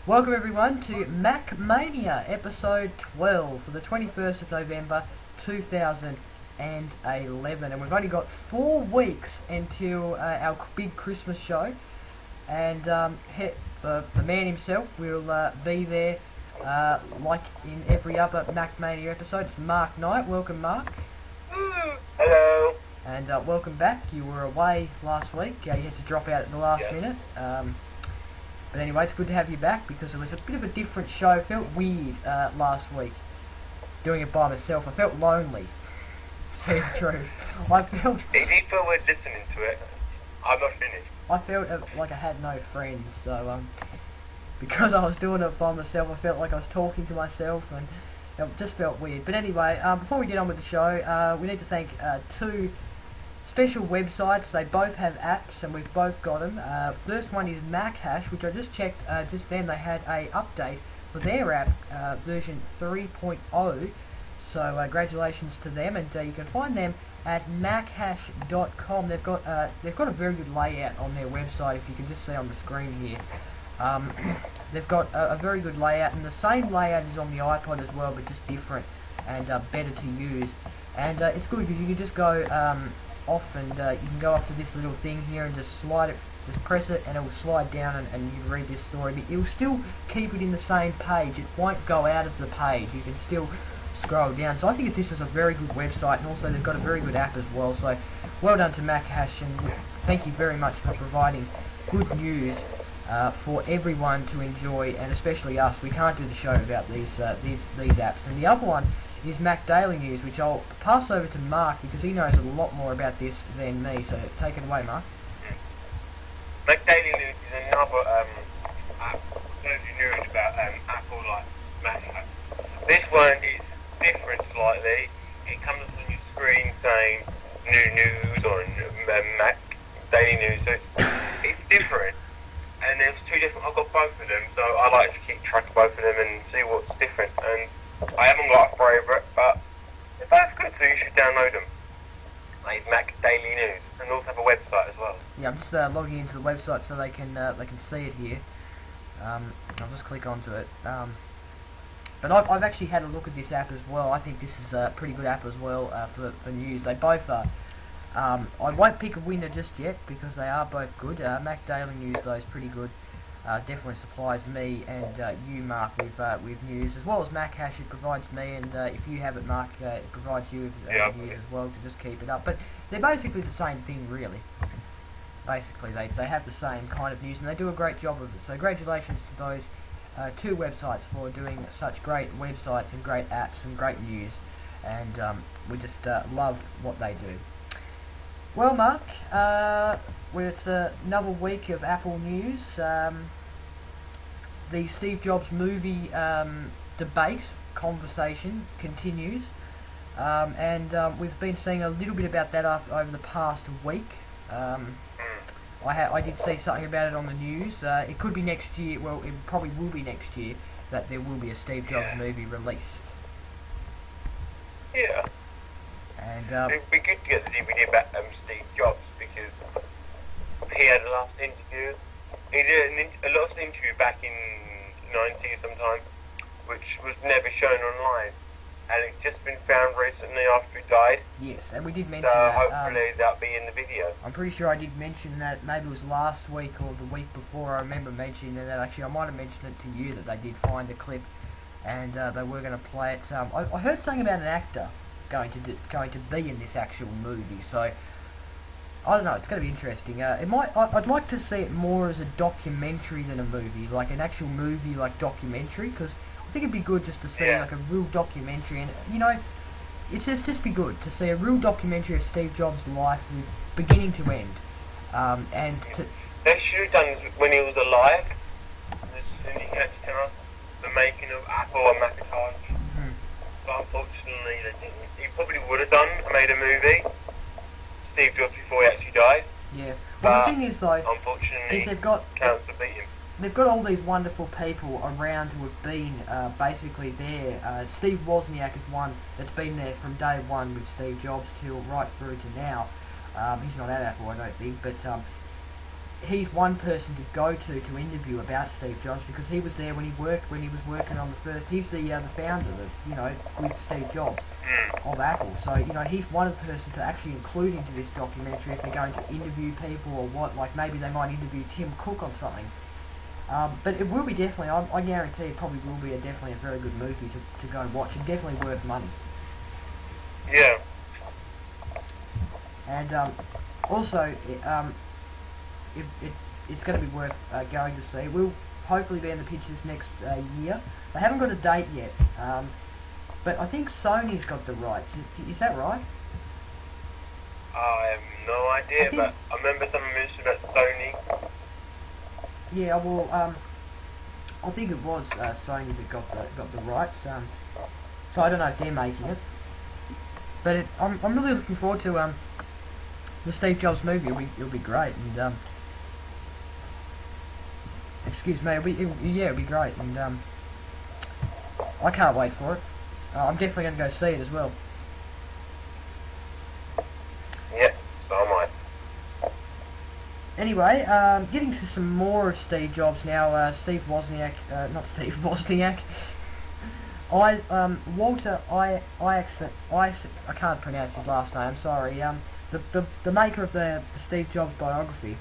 Welcome everyone to Mac Mania episode 12 for the 21st of November 2011, and we've only got 4 weeks until our big Christmas show, and the man himself will be there like in every other Mac Mania episode. It's Mark Knight. Welcome, Mark. Hello. And welcome back. You were away last week. You had to drop out at the last minute. But anyway, it's good to have you back because it was a bit of a different show. It felt weird last week doing it by myself. I felt lonely. To tell you the truth, It did feel weird listening to it. I'm not finished. I felt like I had no friends. So because I was doing it by myself, I felt like I was talking to myself, and it just felt weird. But anyway, before we get on with the show, we need to thank 2 special websites. They both have apps, and we've both got them. First one is Machash, which I just checked just then. They had a update for their app, version 3.0. So congratulations to them, and you can find them at machash.com. They've got a very good layout on their website. If you can just see on the screen here, they've got a very good layout, and the same layout is on the iPod as well, but just different and better to use. And it's good because you can just go off, and you can go up to this little thing here and just slide it, just press it, and it will slide down, and you can read this story. But it will still keep it in the same page. It won't go out of the page. You can still scroll down. So I think this is a very good website, and also they've got a very good app as well. So well done to Machash, and thank you very much for providing good news for everyone to enjoy, and especially us. We can't do the show without these apps. And the other one is MacDailyNews, which I'll pass over to Mark because he knows a lot more about this than me. So take it away, Mark. MacDailyNews is another app. If you knew about Apple like Mac. This one is different slightly. It comes up on your screen saying new news or Mac Daily News, so it's different. And there's 2 different. I've got both of them, so I like to keep track of both of them and see what's different. And I haven't got a favourite, but they're both good, so you should download them. It's Mac Daily News, and also have a website as well. Yeah, I'm just logging into the website so they can see it here. I'll just click onto it. But I've actually had a look at this app as well. I think this is a pretty good app as well for news. They both are. I won't pick a winner just yet because they are both good. Mac Daily News though is pretty good. Definitely supplies me and you, Mark, with news, as well as Machash. It provides me, and if you have it, Mark, it provides you with news as well to just keep it up. But they're basically the same thing, really. Basically, they have the same kind of news, and they do a great job of it. So congratulations to those 2 websites for doing such great websites and great apps and great news, and we just love what they do. Well, Mark, it's another week of Apple news. The Steve Jobs movie debate conversation continues, and we've been seeing a little bit about that over the past week. I did see something about it on the news. It could be next year. Well, it probably will be next year that there will be a Steve Jobs movie released. Yeah. And it would be good to get the DVD about Steve Jobs, because he had a last interview. He did a last interview back in '90 sometime, which was never shown online, and it's just been found recently after he died. Yes, and we did mention so that. Hopefully that'll be in the video. I'm pretty sure I did mention that. Maybe it was last week or the week before. I remember mentioning that. Actually, I might have mentioned it to you that they did find a clip, and they were going to play it. I heard something about an actor going to be in this actual movie, so I don't know. It's going to be interesting. I'd like to see it more as a documentary than a movie, like an actual movie, like documentary, because I think it'd be good just to see like a real documentary, and it's just be good to see a real documentary of Steve Jobs' life, with beginning to end, and they should have done when he was alive. As he had to tell us the making of Apple and Macintosh. But unfortunately they didn't. He probably would have made a movie, Steve Jobs, before he actually died. Yeah. Well, the thing is though, unfortunately, cancer beat him. They've got all these wonderful people around who have been basically there. Steve Wozniak is one that's been there from day one with Steve Jobs till right through to now. He's not at Apple, I don't think, but he's one person to go to interview about Steve Jobs, because he was there when he was working on the first. He's the founder with Steve Jobs of Apple. So he's one person to actually include into this documentary if they're going to interview people or what. Like maybe they might interview Tim Cook on something. But it will be definitely. I guarantee it probably will be definitely a very good movie to go and watch, and definitely worth money. Yeah. And also, it's going to be worth going to see. We'll hopefully be in the pictures next year. They haven't got a date yet, but I think Sony's got the rights. Is that right? I have no idea, but I remember someone mentioned about Sony. Yeah, well, I think it was Sony that got the rights. So I don't know if they're making it, but I'm really looking forward to the Steve Jobs movie. It'll be great, and excuse me, it'll be great, and I can't wait for it. I'm definitely going to go see it as well. Yeah, so am I. Anyway, getting to some more of Steve Jobs now. Steve Wozniak, not Steve Wozniak. Walter Isaacson. I can't pronounce his last name. Sorry. The maker of the Steve Jobs biography.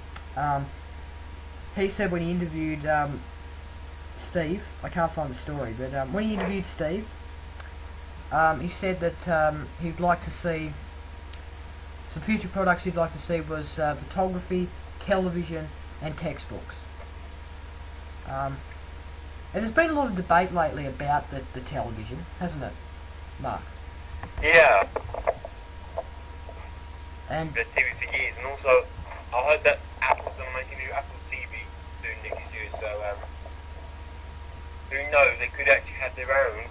He said when he interviewed Steve, I can't find the story, but when he interviewed Steve, he said that he'd like to see some future products. He'd like to see was photography, television, and textbooks. And there's been a lot of debate lately about the television, hasn't it, Mark? Yeah. And the TV for years, and also I heard that Apple's going to make a new Apple TV soon next year, so who knows, they could actually have their own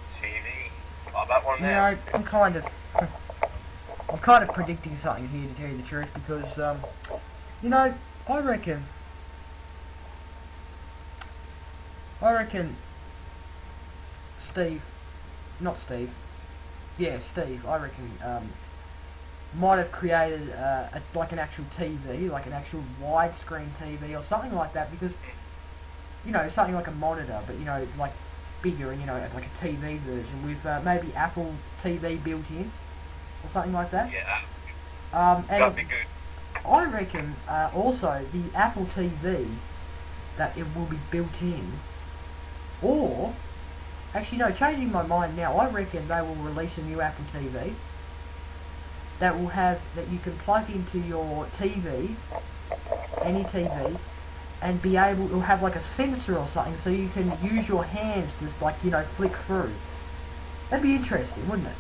TV, like that one there. I'm kind of predicting something here, to tell you the truth, because I reckon Steve, I reckon might have created like an actual TV, like an actual widescreen TV or something like that, because something like a monitor, but like bigger, and like a TV version with maybe Apple TV built in or something like that. Yeah, that'd be good. I reckon also the Apple TV, that it will be built in, or actually no, changing my mind now, I reckon they will release a new Apple TV that will have, that you can plug into your TV, any TV, and be able to have like a sensor or something, so you can use your hands to just flick through. That'd be interesting, wouldn't it?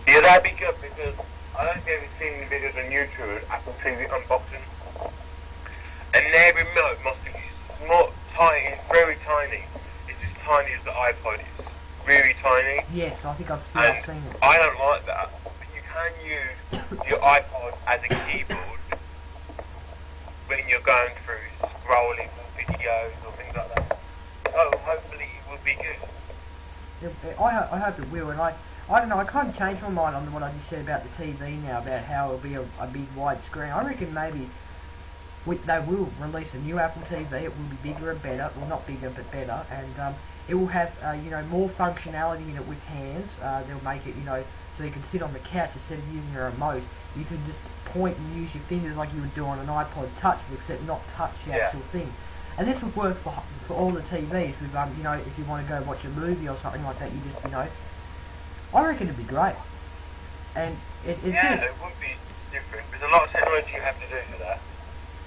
Yeah, that'd be good, because I don't know if you've ever seen the videos on YouTube, Apple TV unboxing, and their remote must be small, tiny, it's very tiny. It's as tiny as the iPod is, really tiny. Yes, I think I've seen it. I don't like that, but you can use your iPod as a keyboard when you're going through scrolling for videos or things like that. So hopefully it will be good. I hope it will, and I don't know, I kind of changed my mind on what I just said about the TV now, about how it'll be a big wide screen. I reckon maybe they will release a new Apple TV. It will be bigger and better, well not bigger but better, and it will have more functionality in it with hands. They'll make it so you can sit on the couch instead of using your remote. You can just point and use your fingers like you would do on an iPod Touch, except not touch the actual thing. And this would work for all the TVs. With if you want to go watch a movie or something like that, you just I reckon it'd be great. And it would be different. There's a lot of technology you have to do for that.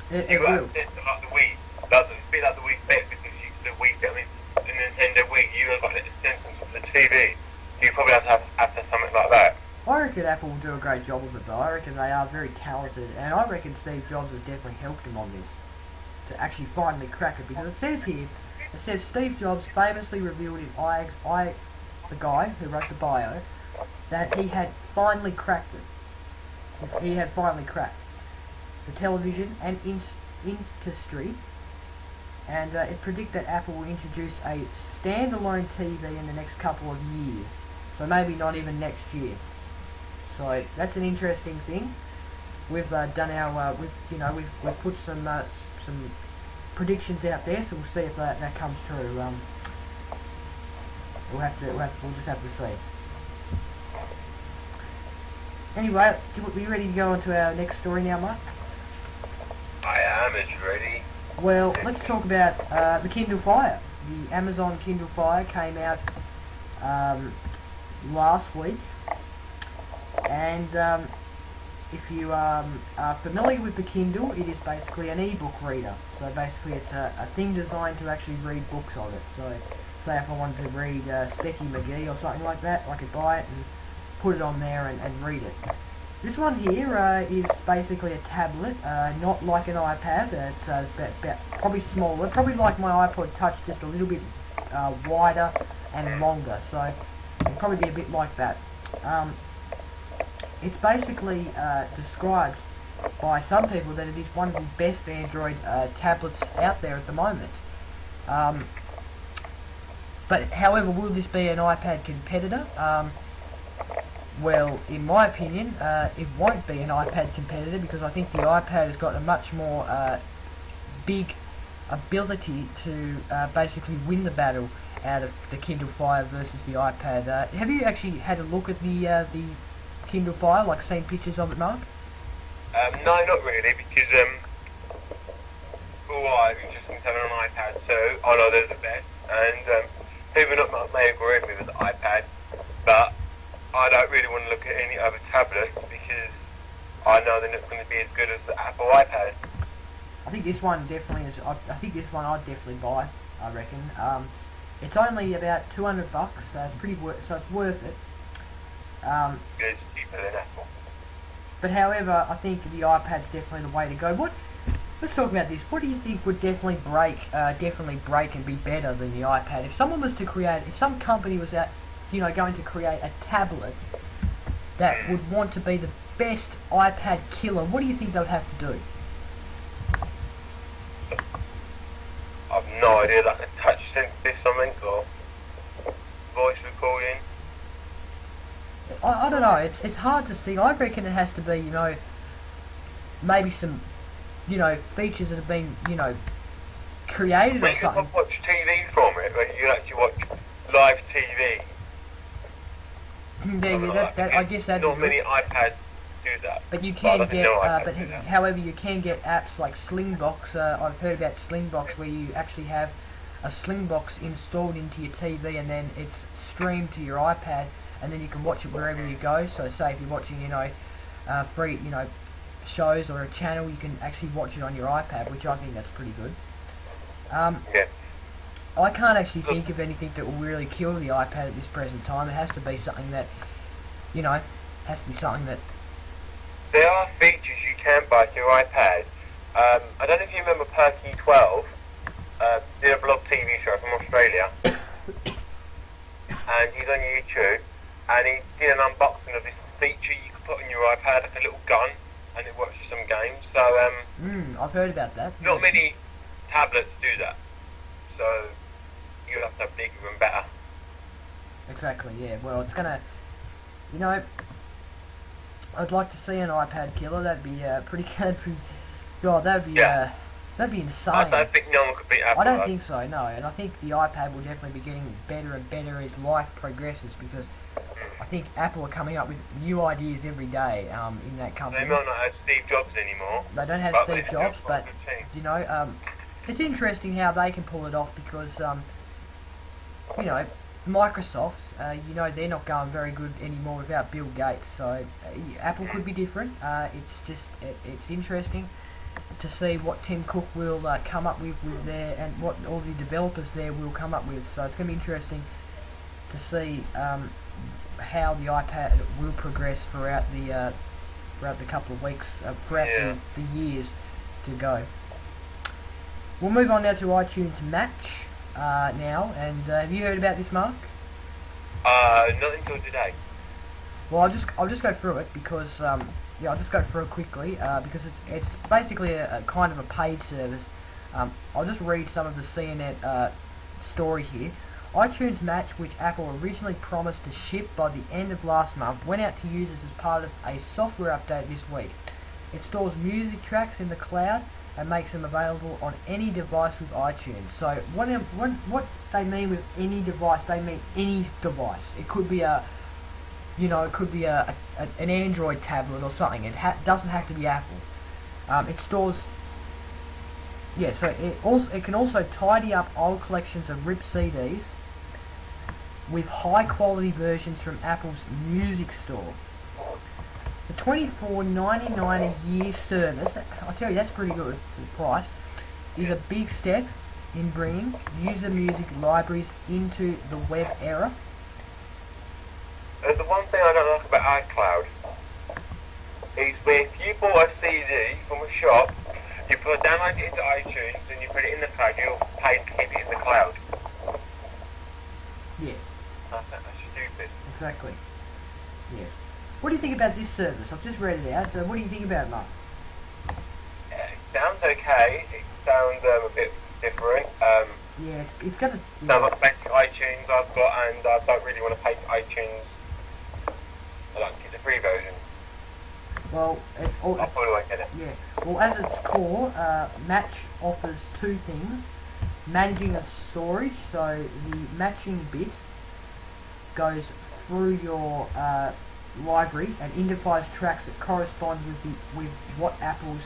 It will. Like the Wii, it's a bit like the Wii Fit, because the Wii Fit, the Nintendo Wii, you have got the sensors for the TV. You probably have to something like that. I reckon Apple will do a great job of it though. I reckon they are very talented, and I reckon Steve Jobs has definitely helped them on this, to actually finally crack it, because it says Steve Jobs famously revealed in the guy who wrote the bio, that he had finally cracked it. He had finally cracked the television and industry, and it predicted that Apple will introduce a standalone TV in the next couple of years, so maybe not even next year. So that's an interesting thing. we've done our we've put some predictions out there, so we'll see if that comes true. We'll just have to see. Anyway, are you ready to go on to our next story now, Mike? I am as ready. Well, let's talk about the Kindle Fire. The Amazon Kindle Fire came out last week, and if you are familiar with the Kindle, it is basically an e-book reader. So basically it's a thing designed to actually read books on it. So say if I wanted to read Specky McGee or something like that, I could buy it and put it on there and read it. This one here is basically a tablet, not like an iPad. It's probably smaller, probably like my iPod Touch, just a little bit wider and longer. So it'll probably be a bit like that. It's basically described by some people that it is one of the best Android tablets out there at the moment. But however, will this be an iPad competitor? Well, in my opinion, it won't be an iPad competitor, because I think the iPad has got a much more big ability to basically win the battle out of the Kindle Fire versus the iPad. Have you actually had a look at the Kindle Fire, like seen pictures of it, Mark? No, not really, because I'm interested in having an iPad too. I know they're the best, and people may agree with me with the iPad, but I don't really want to look at any other tablets because I know they're not going to be as good as the Apple iPad. I think this one definitely is. I think this one I'd definitely buy. I reckon. It's only about $200, so it's so it's worth it. It's cheaper than Apple. But however, I think the iPad's definitely the way to go. Let's talk about this. What do you think would definitely break and be better than the iPad? If someone was to create, if some company was going to create a tablet that would want to be the best iPad killer, what do you think they would have to do? I've no idea, like a touch sensitive something or voice recording. I don't know. It's hard to see. I reckon it has to be maybe some features that have been created or something. You can watch TV from it, but you actually watch live TV. I guess that. Not many iPads do that. But you can however, you can get apps like Slingbox. I've heard about Slingbox, where you actually have a Slingbox installed into your TV, and then it's streamed to your iPad, and then you can watch it wherever you go. So, say if you're watching, free, shows or a channel, you can actually watch it on your iPad, which I think that's pretty good. Yeah. I can't actually think of anything that will really kill the iPad at this present time. It has to be something that, There are features you can buy to your iPad. I don't know if you remember Perky 12, did a blog TV show from Australia, and he's on YouTube, and he did an unboxing of this feature you can put on your iPad, like a little gun, and it works with some games. So I've heard about that. Not many tablets do that, so you have to have bigger and better. Exactly. Yeah. Well, it's gonna, I'd like to see an iPad killer. That'd be pretty good. God, that'd be insane. I don't think no one could beat Apple. I don't think so. No, and I think the iPad will definitely be getting better and better as life progresses, because I think Apple are coming up with new ideas every day in that company. They might not have Steve Jobs anymore. They don't have Steve Jobs, but it's interesting how they can pull it off, because Microsoft, they're not going very good anymore without Bill Gates. So Apple could be different. It's interesting to see what Tim Cook will come up with there, and what all the developers there will come up with. So it's going to be interesting to see how the iPad will progress throughout the couple of weeks, throughout the years to go. We'll move on now to iTunes Match now, and have you heard about this, Mark? Not until today. Well, I'll just go through it, because I'll just go through it quickly, because it's basically a kind of a paid service. I'll just read some of the CNET story here. iTunes Match, which Apple originally promised to ship by the end of last month, went out to users as part of a software update this week. It stores music tracks in the cloud and makes them available on any device with iTunes. So what they mean with any device, they mean any device. It could be an Android tablet or something. It doesn't have to be Apple. It stores. Yeah, so it can also tidy up old collections of ripped CDs with high quality versions from Apple's music store. The $24.99 a year service, I tell you that's pretty good for the price, is a big step in bringing user music libraries into the web era. The one thing I don't like about iCloud is if you bought a CD from a shop, you download it into iTunes and you put it in the cloud, you'll pay to keep it in the cloud. Yes. I think that's stupid. Exactly. Yes. What do you think about this service? I've just read it out, so what do you think about it, Mark? It sounds okay. It sounds a bit different. Yeah, it's gonna... Sounds like basic iTunes I've got, and I don't really want to pay for iTunes. I like to get the free version. Well, I probably won't get it. Yeah. Well, as its core, Match offers two things. Managing of storage, so the matching bit goes through your library and identifies tracks that correspond with what Apple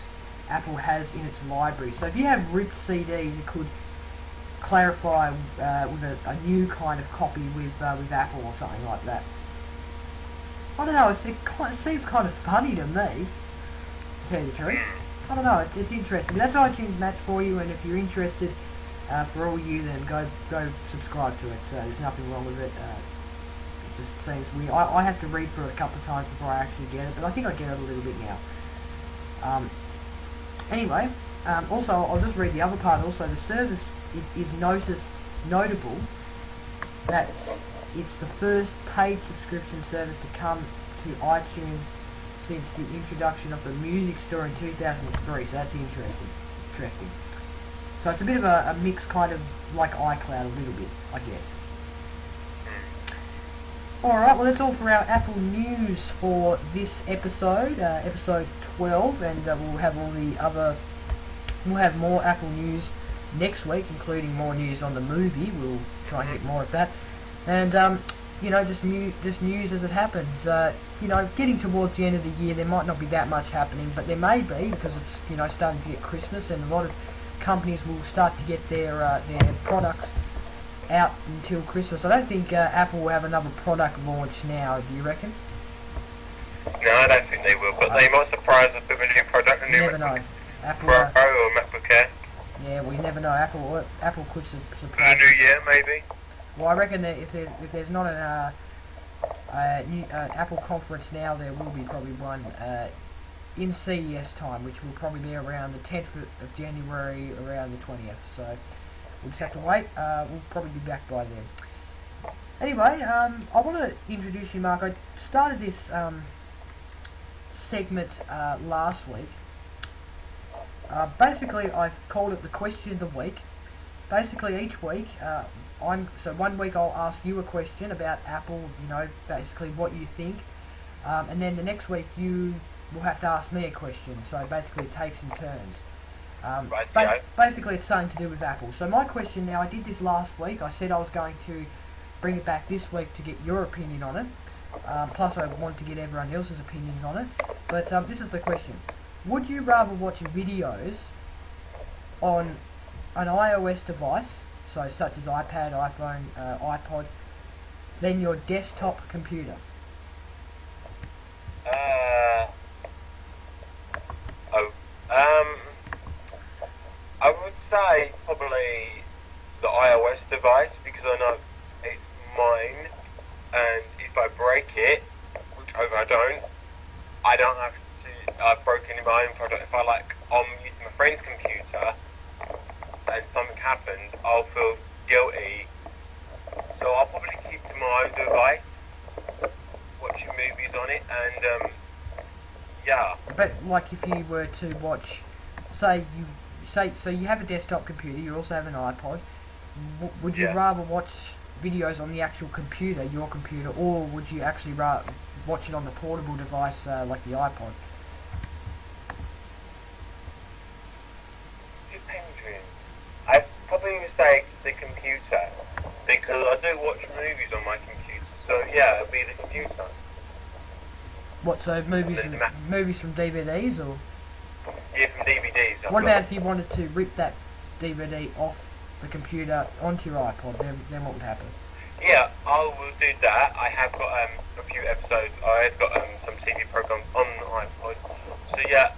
has in its library. So if you have ripped CDs, it could clarify with a new kind of copy with Apple or something like that. I don't know, it seems kind of funny to me, to tell you the truth. I don't know, it's interesting. That's iTunes Match for you, and if you're interested, for all you, then go subscribe to it. There's nothing wrong with it. It just seems weird. I have to read through it a couple of times before I actually get it, but I think I get it a little bit now. Anyway, also I'll just read the other part. Also, the service is notable that it's the first paid subscription service to come to iTunes since the introduction of the music store in 2003. So that's interesting. So it's a bit of a mix, kind of like iCloud a little bit, I guess. Alright, well that's all for our Apple news for this episode, episode 12, and we'll have more Apple news next week, including more news on the movie. We'll try and get more of that. And, just news as it happens. Getting towards the end of the year, there might not be that much happening, but there may be, because it's, starting to get Christmas, and a lot of companies will start to get their products out until Christmas. I don't think Apple will have another product launch now, do you reckon? No, I don't think they will, but they might surprise us with a new product, a new MacBook Pro or MacBook Air. Yeah, we never know. Apple could surprise. For the new year, maybe. Well, I reckon that if there's not an Apple conference now, there will be probably one in CES time, which will probably be around the 10th of January, around the 20th. So we'll just have to wait. We'll probably be back by then. Anyway, I want to introduce you, Mark. I started this segment last week. Basically, I've called it the question of the week. Basically, each week, so 1 week I'll ask you a question about Apple, basically what you think, and then the next week you will have to ask me a question. So basically, it takes in turns. Basically, it's something to do with Apple. So my question now, I did this last week. I said I was going to bring it back this week to get your opinion on it. Plus, I wanted to get everyone else's opinions on it. But this is the question: would you rather watch videos on an iOS device, so such as iPad, iPhone, iPod, than your desktop computer? I would say probably the iOS device, because I know it's mine, and if I break it, which I don't have to. I've broken my own product. If I'm using my friend's computer and something happens, I'll feel guilty. So I'll probably keep to my own device, watching movies on it, and yeah. But like if you were to watch, so you have a desktop computer, you also have an iPod. Would you rather watch videos on the actual computer, your computer, or would you actually rather watch it on the portable device like the iPod? say the computer because I do watch movies on my computer. So yeah, it'll be the computer. What, so movies from DVDs or? Yeah, from DVDs. What about if you wanted to rip that DVD off the computer onto your iPod? Then what would happen? Yeah, I will do that. I have got a few episodes. I've got some TV programs on the iPod. So yeah,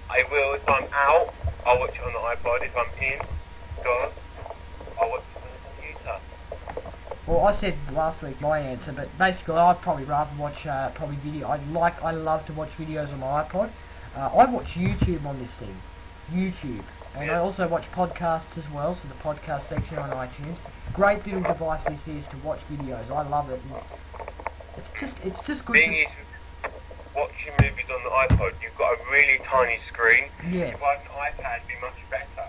I will. If I'm out, I'll watch it on the iPod. If I'm in, I'll watch it on the computer. Well, I said last week my answer, but basically I'd probably rather watch video. I love to watch videos on my iPod. I watch YouTube on this thing, YouTube, and I also watch podcasts as well. So the podcast section on iTunes. Great little device this is to watch videos. I love it. It's just good. Thing is, watching movies on the iPod, you've got a really tiny screen. Yeah. If I had an iPad, it'd be much better.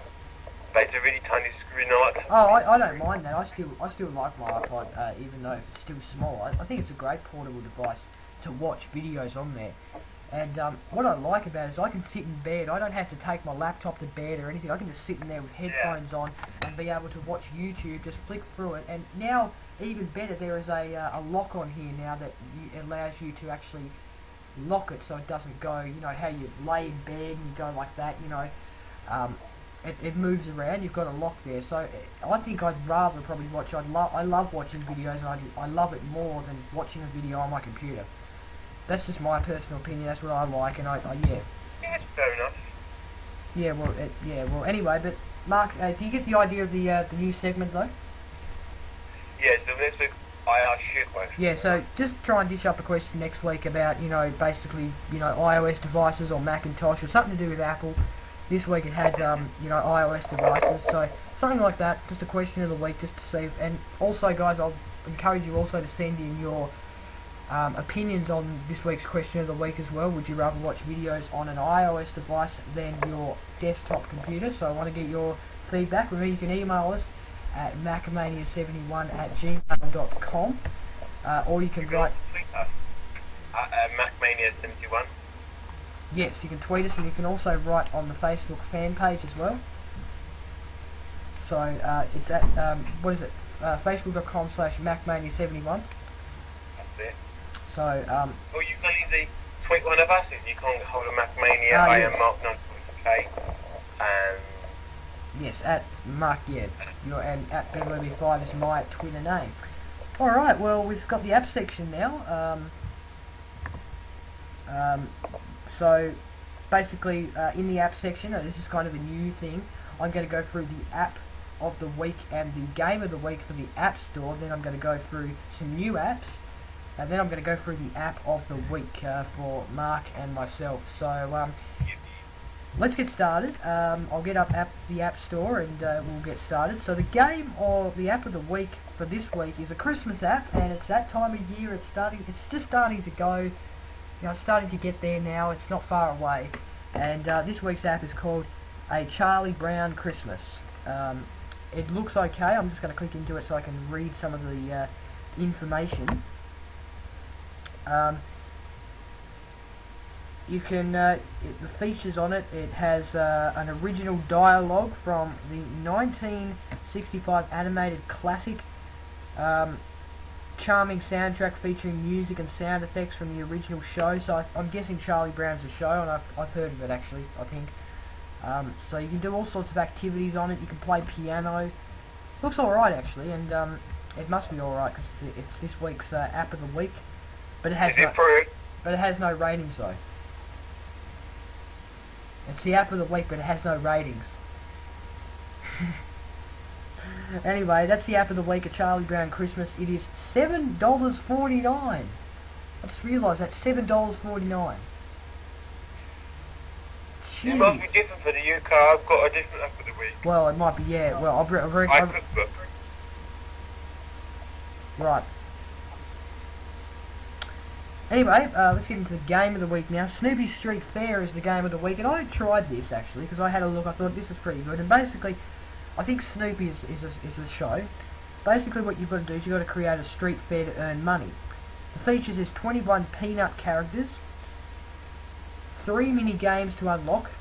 But it's a really tiny screen. I don't mind that. I still like my iPod, even though it's still small. I think it's a great portable device to watch videos on there. And what I like about it is I can sit in bed. I don't have to take my laptop to bed or anything. I can just sit in there with headphones on and be able to watch YouTube, just flick through it. And now, even better, there is a lock on here now that allows you to actually lock it so it doesn't go, you know, how you lay in bed and you go like that, you know. It moves around. You've got a lock there. So I think I'd rather probably watch. I love watching videos, and I love it more than watching a video on my computer. That's just my personal opinion. That's what I like, and yeah. Yeah, that's fair enough. Yeah, well, anyway, but Mark, do you get the idea of the new segment though? Yeah. So next week I ask you a question. Yeah. So just try and dish up a question next week about, you know, basically, you know, iOS devices or Macintosh or something to do with Apple. This week it had, you know, iOS devices, so something like that. Just a question of the week, just to see. And also, guys, I'll encourage you also to send in your opinions on this week's question of the week as well. Would you rather watch videos on an iOS device than your desktop computer? So I want to get your feedback. Remember, you can email us at macmania71@gmail.com, or you can write. Tweet us at macmania71. Yes, you can tweet us, and you can also write on the Facebook fan page as well. So it's at what is it? Facebook.com/macmania71. That's it. So Or you can easily tweet one of us if you can't get hold of Mac Mania. I am Mark K. And yes, at Mark, and at Bevtv is my Twitter name. All right, well, we've got the app section now. So basically, in the app section, this is kind of a new thing. I'm going to go through the app of the week and the game of the week for the App Store. Then I'm going to go through some new apps, and then I'm going to go through the app of the week for Mark and myself. So let's get started. I'll get up the App Store and we'll get started. So the game or the app of the week for this week is a Christmas app, and it's that time of year. It's just starting to go. You know, it's starting to get there now. It's not far away. And this week's app is called A Charlie Brown Christmas. It looks okay. I'm just going to click into it so I can read some of the information. You can, the features on it, it has an original dialogue from the 1965 animated classic. Charming soundtrack featuring music and sound effects from the original show. So I'm guessing Charlie Brown's a show, and I've heard of it actually, I think. So you can do all sorts of activities on it. You can play piano. Looks alright actually, and it must be alright because it's this week's app of the week. But it has no ratings though. It's the app of the week, but it has no ratings. Anyway, that's the app of the week, A Charlie Brown Christmas. It is $7.49. I just realised that's $7.49. It must be different for the UK. I've got a different app of the week. Well, it might be, yeah. Well, right. Anyway, let's get into the game of the week now. Snoopy Street Fair is the game of the week, and I tried this actually because I had a look. I thought this was pretty good, and basically, I think Snoopy is a show. Basically, what you've got to do is you've got to create a street fair to earn money. The features is 21 peanut characters, 3 mini games to unlock,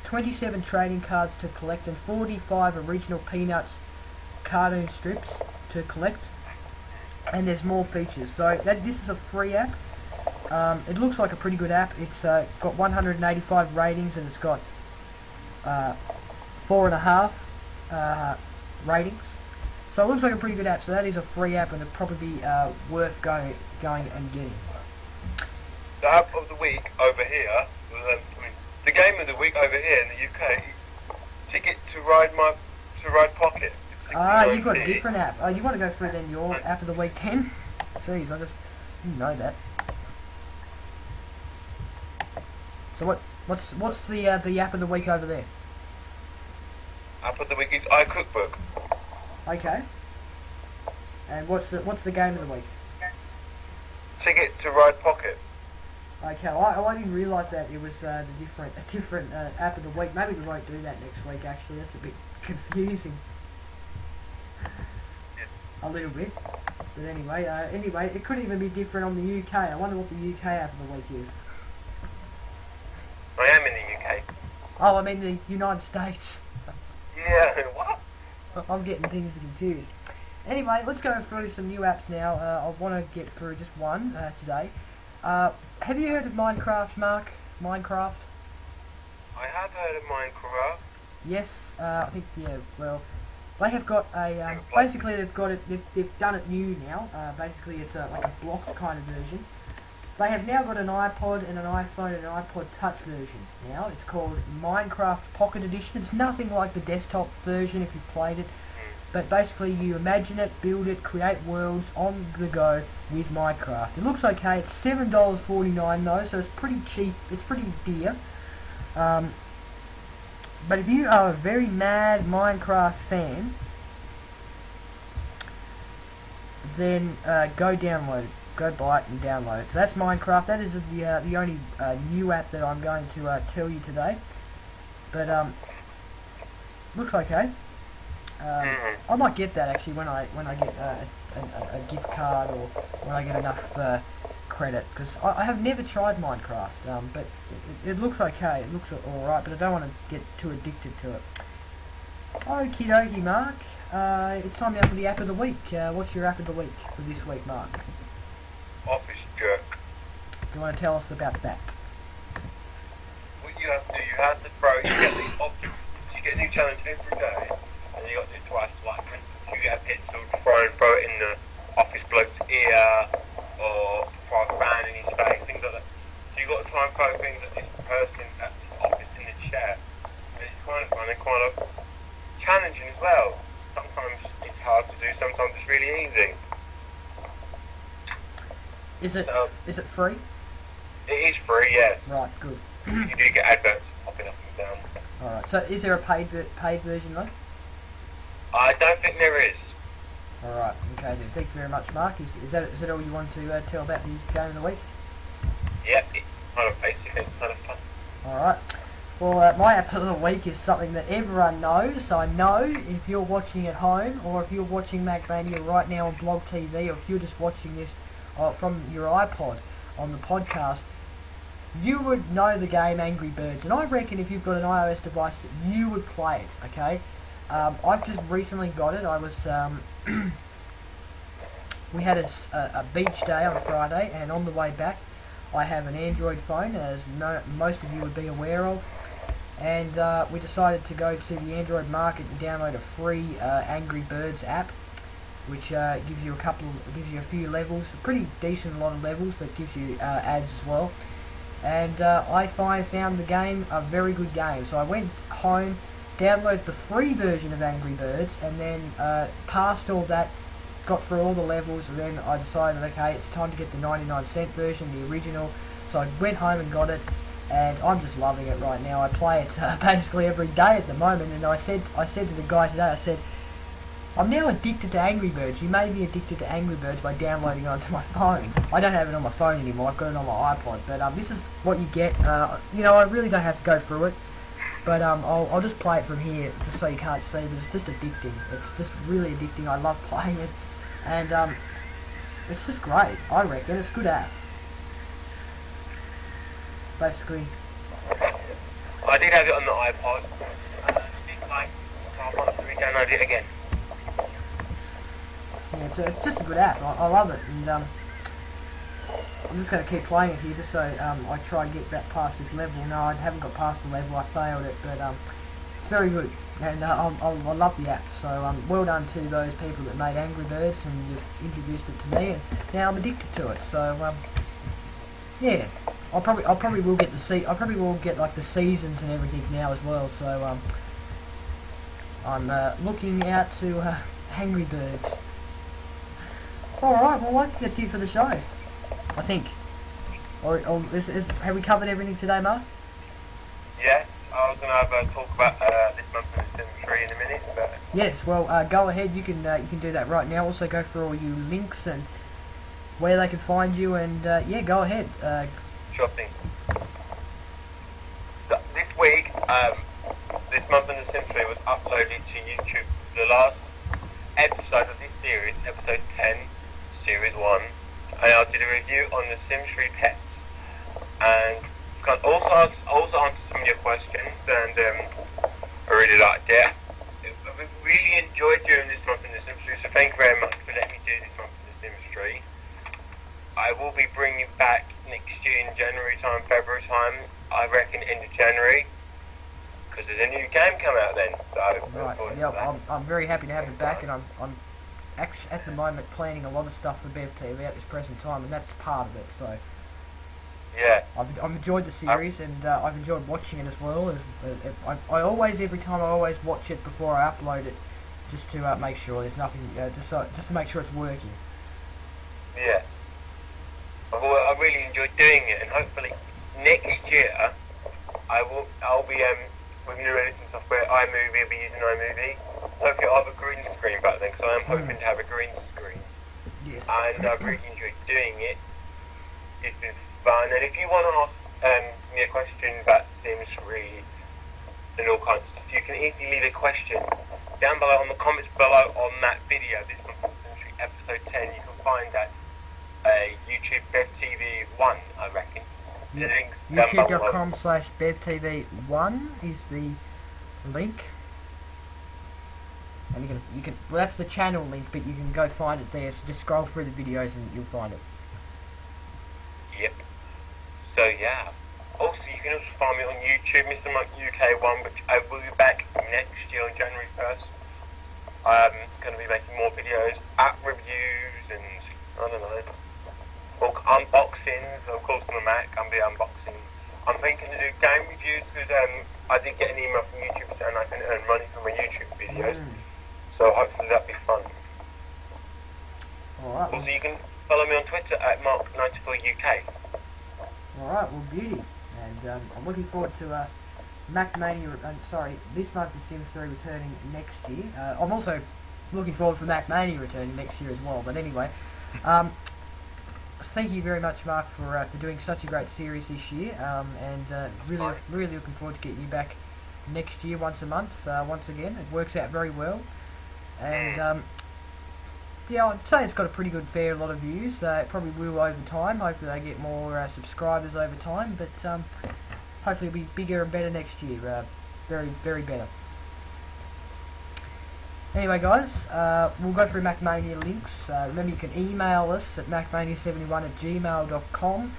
27 trading cards to collect, and 45 original Peanuts cartoon strips to collect, and there's more features. So this is a free app. It looks like a pretty good app. It's got 185 ratings, and it's got 4.5 ratings. So it looks like a pretty good app. So that is a free app, and it'd probably be worth going and getting. The app of the week over here, the game of the week over here in the UK, Ticket to Ride Pocket. Ah, you've got a different app. Oh, you want to go through then your app of the week, Ken? Jeez, I just didn't know that. So what's the app of the week over there? App of the week is iCookbook. Okay. And what's the game of the week? Ticket to Ride Pocket. Okay, I didn't realise that it was a different app of the week. Maybe we won't do that next week. Actually, that's a bit confusing. A little bit. But anyway, it could even be different on the UK. I wonder what the UK app of the week is. I am in the UK. Oh, I mean the United States. Yeah, what? I'm getting things confused. Anyway, let's go through some new apps now. I want to get through just one today. Have you heard of Minecraft, Mark? Minecraft? I have heard of Minecraft. Yes, I think, yeah, well, they have got a, basically they've got it, they've done it new now. Basically it's like a blocked kind of version. They have now got an iPod and an iPhone and an iPod Touch version now. It's called Minecraft Pocket Edition. It's nothing like the desktop version if you've played it. But basically you imagine it, build it, create worlds on the go with Minecraft. It looks okay. It's $7.49 though, so it's pretty cheap. It's pretty dear. But if you are a very mad Minecraft fan, then go download it. Go buy it and download it. So that's Minecraft. That is the only new app that I'm going to tell you today. But looks okay. I might get that actually when I get a gift card or when I get enough credit, because I have never tried Minecraft, but it looks okay. It looks alright, but I don't want to get too addicted to it. Okie dokie, Mark. It's time now for the app of the week. What's your app of the week for this week, Mark? Office Jerk. Do you want to tell us about that? What you have to do, you have to throw, you get these options, you get a new challenge every day, and you got to do it twice, like for instance, you get a pencil, try and throw it in the office bloke's ear, or throw a fan in his face, things like that. So you got to try and throw things at this person at this office in the chair, and it's kind of fun and kind of challenging as well. Sometimes it's hard to do, sometimes it's really easy. Is it free? It is free, yes. Right, good. You do get adverts popping up and down. Alright, so is there a paid version though? I don't think there is. Alright, okay then. Thank you very much, Mark. Is that all you want to tell about the game of the week? Yep, it's kind of basic, it's kind of fun. Alright. Well, my app of the week is something that everyone knows. I know if you're watching at home, or if you're watching Mac Mania right now on Bevtv, or if you're just watching this from your iPod on the podcast, you would know the game Angry Birds, and I reckon if you've got an iOS device, you would play it. Okay, I've just recently got it. I was we had a beach day on Friday, and on the way back, I have an Android phone, as most of you would be aware of, and we decided to go to the Android market and download a free Angry Birds app, which gives you a few levels, a pretty decent lot of levels, but gives you ads as well. And I found the game a very good game. So I went home, downloaded the free version of Angry Birds, and then passed all that, got through all the levels, and then I decided, okay, it's time to get the 99-cent version, the original. So I went home and got it, and I'm just loving it right now. I play it basically every day at the moment, and I said to the guy today, I said, I'm now addicted to Angry Birds. You may be addicted to Angry Birds by downloading it onto my phone. I don't have it on my phone anymore. I've got it on my iPod. But this is what you get. You know, I really don't have to go through it. But I'll just play it from here, just so you can't see. But it's just addicting. It's just really addicting. I love playing it, and it's just great. I reckon it's a good app. Basically. I did have it on the iPod. I did like, so I want to re-download it again. it's just a good app. I love it, and I'm just going to keep playing it here just so I try and get back past this level. No, I haven't got past the level, I failed it, but it's very good, and I love the app. So well done to those people that made Angry Birds, and you've introduced it to me, and now I'm addicted to it. So yeah, I probably will get like the seasons and everything now as well. So I'm looking out to Angry Birds. Alright, well I think that's it for the show, I think. Have we covered everything today, Mark? Yes, I was going to talk about this month in the Sims 3 in a minute. But yes, well, go ahead. You can do that right now. Also, go for all you links and where they can find you. And yeah, go ahead. Sure thing. This week, this month in the Sims 3 was uploaded to YouTube. The last episode of this series, episode 10, series 1. And I did a review on the Sims 3 pets, and also answered some of your questions, and I really liked it. I really enjoyed doing this month in the Sims 3, so thank you very much for letting me do this month in the Sims 3. I will be bringing it back next year in January time, February time, I reckon end of January, because there's a new game come out then. So right, yeah, I'm very happy to have it back, and I'm actually at the moment planning a lot of stuff for Bevtv at this present time, and that's part of it. So yeah, I've enjoyed the series, and I've enjoyed watching it as well. I always, every time I always watch it before I upload it, just to make sure there's nothing, just to make sure it's working. Yeah, I really enjoyed doing it, and hopefully next year I'll be with new editing software, iMovie. I'll be using iMovie. Hopefully I'll have a green screen back then, because I am hoping to have a green screen. Yes. And I've really enjoyed doing it. It's been fun. And if you want to ask me a question about Sims 3 and all kinds of stuff, you can easily leave a question down below on the comments below on that video. This one from Sims 3 episode 10. You can find that YouTube Bevtv 1, I reckon. Yep. The links down below. YouTube.com/Bevtv1 is the link. And you can well, that's the channel link, but you can go find it there. So just scroll through the videos and you'll find it. Yep. So yeah. Also, you can also find me on YouTube, Mr. Mike UK1, which I will be back next year on January 1st. I'm going to be making more videos, app reviews, and I don't know, unboxings. Of course, on the Mac, I'm be unboxing. I'm thinking to do game reviews because I did get an email from YouTube saying I can earn money from my YouTube videos. So hopefully that'll be fun. Alright. Also, you can follow me on Twitter at Mark94UK. Alright, well, beauty. And I'm looking forward to Mac Mania, this month is Sims 3 returning next year. I'm also looking forward for Mac Mania returning next year as well. But anyway, thank you very much, Mark, for doing such a great series this year. And really looking forward to getting you back next year once a month, once again. It works out very well. And yeah, I'd say it's got a pretty good fair lot of views. It probably will over time. Hopefully they get more subscribers over time, but hopefully it'll be bigger and better next year. Very, very better. Anyway, guys, we'll go through Mac Mania links. Remember, you can email us at macmania71@gmail.com.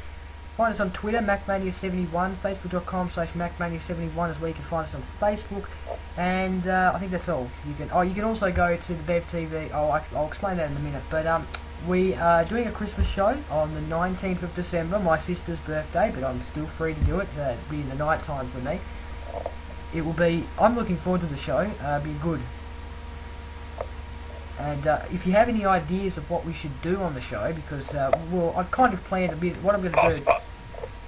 Find us on Twitter, MacMania71, Facebook.com/MacMania71 is where you can find us on Facebook, and I think that's all. You can also go to the Bevtv. I'll explain that in a minute. But we are doing a Christmas show on the 19th of December, my sister's birthday. But I'm still free to do it. It'll be in the night time for me. It will be. I'm looking forward to the show. Be good. And if you have any ideas of what we should do on the show, because well, I've kind of planned a bit. What I'm going to do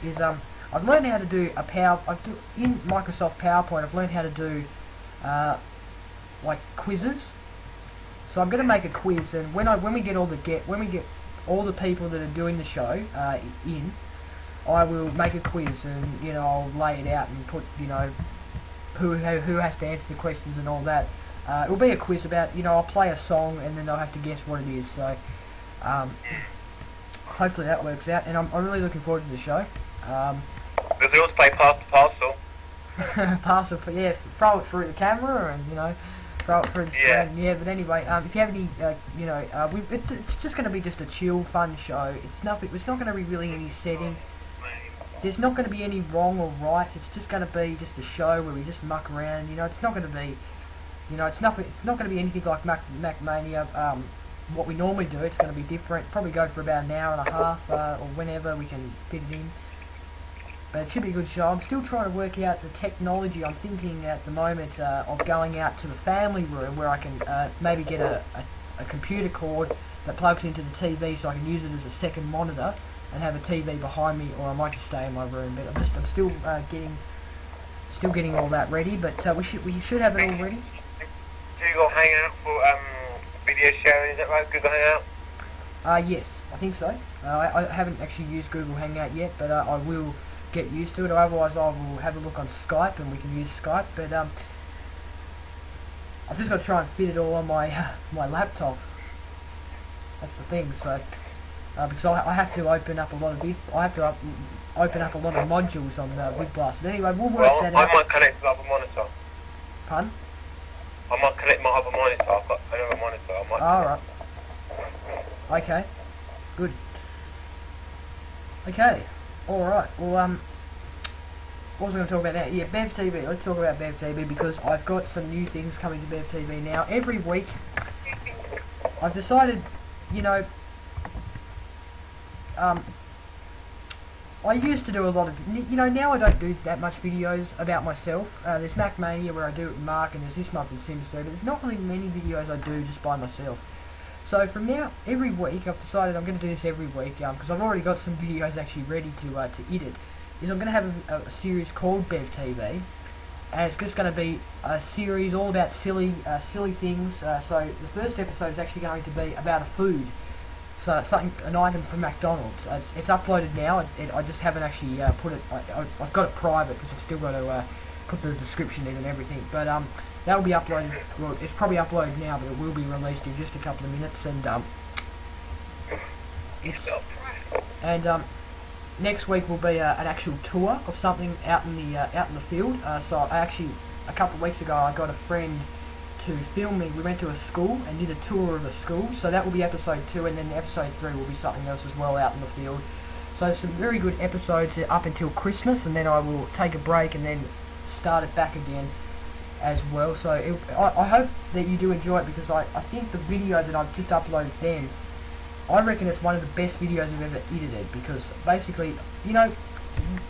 is I've learned how to do in Microsoft PowerPoint. I've learned how to do like quizzes. So I'm going to make a quiz, and when we get all the people that are doing the show in, I will make a quiz, and I'll lay it out and put who has to answer the questions and all that. It will be a quiz about, I'll play a song and then they'll have to guess what it is. So, hopefully that works out. And I'm really looking forward to the show. We can also play Pass the Parcel. Parcel, yeah, throw it through the camera and, throw it through the Yeah. screen. Yeah, but anyway, if you have any, it's just going to be just a chill, fun show. It's nothing. It's not going to be really any setting. There's not going to be any wrong or right. It's just going to be just a show where we just muck around. It's not going to be, it's nothing. It's not going to be anything like Mac Mania. What we normally do. It's going to be different. Probably go for about an hour and a half, or whenever we can fit it in. But it should be a good show. I'm still trying to work out the technology. I'm thinking at the moment of going out to the family room where I can maybe get a computer cord that plugs into the TV so I can use it as a second monitor and have a TV behind me, or I might just stay in my room. But I'm still getting all that ready. But we should have it all ready. Google Hangout for video sharing, is that right? Google Hangout? Yes, I think so. I haven't actually used Google Hangout yet, but I will get used to it. Otherwise, I will have a look on Skype, and we can use Skype. But I've just got to try and fit it all on my my laptop. That's the thing. So because I have to open up a lot of open up a lot of modules on Big Blast. But anyway, we'll work that out. I might connect the other monitor. Pardon? I might connect my other monitor. I've got another monitor. I might. Alright. Okay. Good. Okay. Alright. Well, what was I going to talk about now? Yeah, Bevtv. Let's talk about Bevtv because I've got some new things coming to Bevtv now. Every week, I've decided, I used to do a lot of, now I don't do that much videos about myself. There's Mac Mania where I do it with Mark, and there's this month in Sims 3, but there's not really many videos I do just by myself. So from now, every week, I've decided I'm going to do this every week, because I've already got some videos actually ready to edit, is I'm going to have a series called Bevtv, and it's just going to be a series all about silly things. So the first episode is actually going to be about a food. So an item from McDonald's. It's uploaded now. I just haven't actually put it. I've got it private because I've still got to put the description in and everything. But that will be uploaded. Well, it's probably uploaded now, but it will be released in just a couple of minutes. And next week will be an actual tour of something out in the field. So I actually a couple of weeks ago I got a friend to film me. We went to a school and did a tour of a school, so that will be episode 2, and then episode 3 will be something else as well out in the field. So some very good episodes up until Christmas, and then I will take a break and then start it back again as well. So I hope that you do enjoy it, because I think the video that I've just uploaded then, I reckon it's one of the best videos I've ever edited, because basically,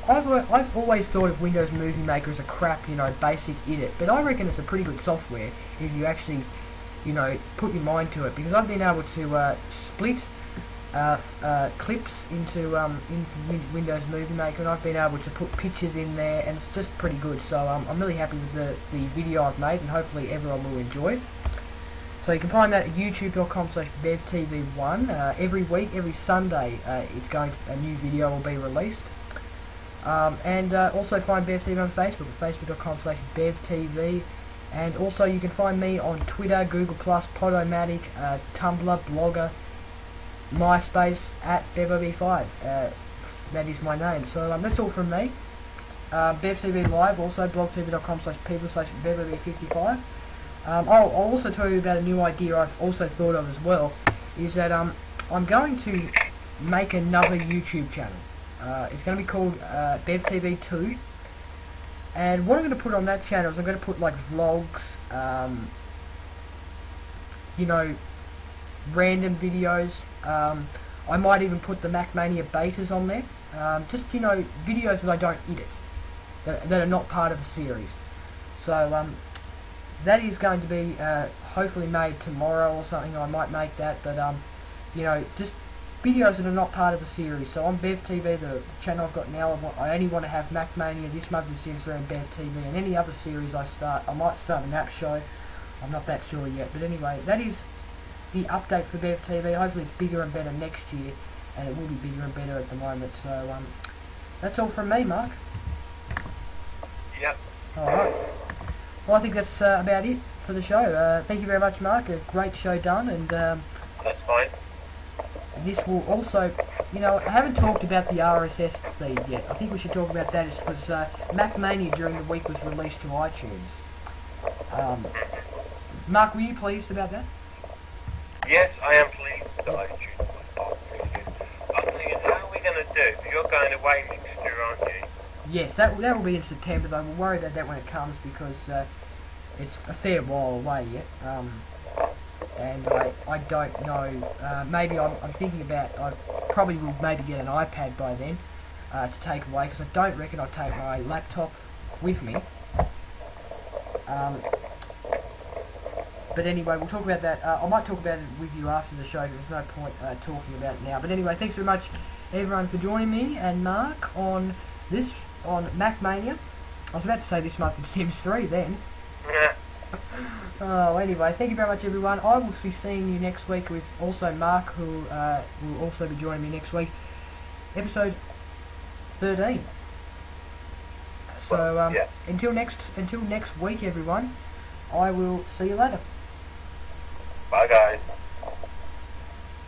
I've always thought of Windows Movie Maker as a crap, basic edit, but I reckon it's a pretty good software if you actually, put your mind to it, because I've been able to split clips into Windows Movie Maker, and I've been able to put pictures in there, and it's just pretty good. So I'm really happy with the video I've made, and hopefully everyone will enjoy it. So you can find that at youtube.com/BevTV1. Every week, every Sunday, a new video will be released. And also find Bevtv on Facebook at facebook.com/BevTV. And also you can find me on Twitter, Google+, Podomatic, Tumblr, Blogger, MySpace at Bevtv5. That is my name. So that's all from me. Bevtv Live, also blogtv.com/people/Bevtv55. I'll also tell you about a new idea I've also thought of as well, is that I'm going to make another YouTube channel. It's going to be called Bevtv2, and what I'm going to put on that channel is I'm going to put like vlogs, random videos. I might even put the Mac Mania betas on there. Just videos that I don't edit, that are not part of a series. So that is going to be hopefully made tomorrow or something. I might make that, but just videos that are not part of the series. So on Bevtv, the channel I've got now, I only want to have Mac Mania, this month is Sims 3 and Bevtv, and any other series I might start an app show. I'm not that sure yet, but anyway, that is the update for Bevtv. Hopefully it's bigger and better next year, and it will be bigger and better at the moment. So that's all from me, Mark. Yep. Alright. Well, I think that's about it for the show. Thank you very much, Mark. A great show done, and that's fine. This will also, I haven't talked about the RSS feed yet. I think we should talk about that, because Mac Mania during the week was released to iTunes. Mark, were you pleased about that? Yes, I am pleased that I choose my partner. I'm thinking, how are we going to do? Because you're going away next year, aren't you? Yes, that will be in September, though. We'll worry about that when it comes because it's a fair while away yet. And I don't know. Maybe I'm thinking about. I probably will maybe get an iPad by then to take away because I don't reckon I'll take my laptop with me. But anyway, we'll talk about that. I might talk about it with you after the show, because there's no point talking about it now. But anyway, thanks very much, everyone, for joining me and Mark on Mac Mania. I was about to say this month in Sims 3 then. Oh, anyway, thank you very much, everyone. I will be seeing you next week with also Mark, who will also be joining me next week. Episode 13. So, yeah. until next week, everyone, I will see you later. Bye, guys.